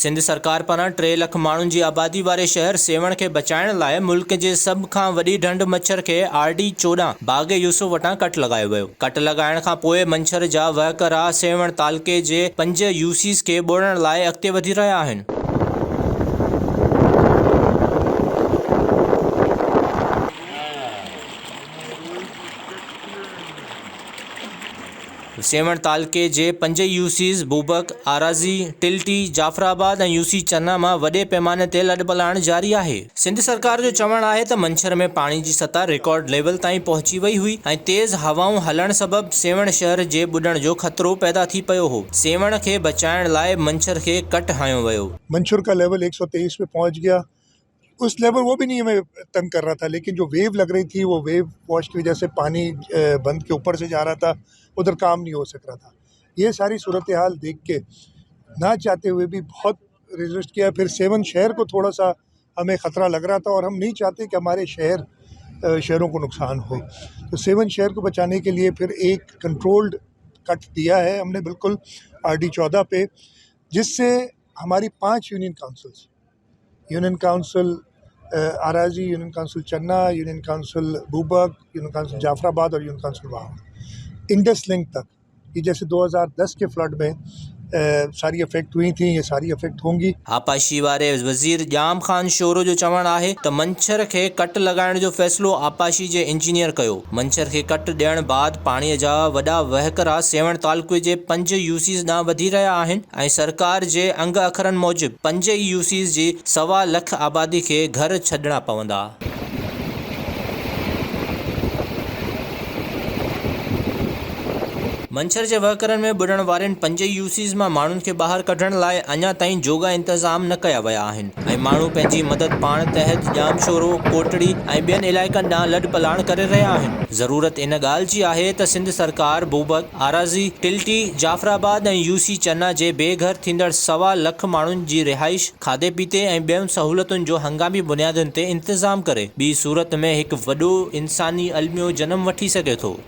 सिंध सरकार पारां 3 लख माण्हुनि जी आबादी वारे शहर सेवण खे बचाइण लाइ मुल्क जे सभ खां वॾी ढंढ मच्छर खे RD14 बाग़ यूसुफ वटां कट लॻायो वियो। कट लॻाइण खां पोइ मच्छर जा वहकिरा सेवण तालुक़े जे 5 UCs खे ॿोड़ण लाइ अॻिते वधी रहिया आहिनि। सेवण तालुक़े जे 5 UCs बूबक, आराज़ी, टिल्टी, जाफराबाद ऐं UC चन्ना मां वॾे पैमाने ते लॾ पलाइण जारी आहे। सिंध सरकार जो चवणु आहे त मच्छर में पाणी जी सतह रिकॉर्ड लेवल ताईं पहुची वई हुई ऐं तेज़ हवाऊं हलण सबबि सेवण शहर जे ॿुॾण जो ख़तरो पैदा थी पियो हो। सेवण खे बचाइण लाइ मच्छर खे कट हयो वियो। मंशूर का लेवल 123 पे पहुंच गया। उस लेवल वो भी नहीं हमें तंग कर रहा था, लेकिन जो वेव लग रही थी वो वेव वॉश की वजह से पानी बंद के ऊपर से जा रहा था, उधर काम नहीं हो सक रहा था। ये सारी सूरत हाल देख के ना चाहते हुए भी बहुत रेजिस्ट किया। फिर सेवन शहर को थोड़ा सा हमें ख़तरा लग रहा था और हम नहीं चाहते कि हमारे शहरों को नुकसान हो, तो सेवन शहर को बचाने के लिए फिर एक कंट्रोल्ड कट दिया है हमने बिल्कुल RD14 पे, जिससे हमारी 5 union councils, union council Araji, union council Channa, union council Bubak, union council Jafarabad और union council Wah, Indus link तक, ये जैसे 2010 के फ्लड में सारी अफेक्ट हुई थी, ये सारी अफेक्ट होंगी। आपाशी वारे वज़ीर जाम खान शोरो जो चवणु आहे त मच्छर खे कट लॻाइण जो फ़ैसिलो आपाशी जे इंजीनियर कयो। मच्छर खे कट ॾियण बाद पाणीअ जा वॾा वहकिरा सेवण तालुक़े जे 5 UCs ॾांहुं वधी रहिया आहिनि ऐं सरकार जे अंग अखरनि मूजिबि 5 UCs जी 1.25 लख आबादी खे घर छॾणा पवंदा। मच्छर जे वहकिरनि में ॿुॾण वारनि 5 UCs मां माण्हुनि खे ॿाहिरि कढण लाइ अञा ताईं जोगा इंतज़ाम न कया विया आहिनि ऐं माण्हू पंहिंजी मदद पाण तहत जाम शोरो, कोटड़ी ऐं ॿियनि इलाइक़नि ॾांहुं लॾ पलाण करे रहिया आहिनि। ज़रूरत इन ॻाल्हि जी आहे त सिंध सरकार बूबक, आराज़ी, टिल्टी, जाफराबाद ऐं UC चन्ना जे बेघर थींदड़ 1.25 लख माण्हुनि जी रिहाइश, खाधे पीते ऐं ॿियनि सहूलियतुनि जो हंगामी बुनियादुनि ते इंतज़ाम करे। ॿी सूरत में हिकु वॾो इंसानी अलमियो जनम वठी सघे थो।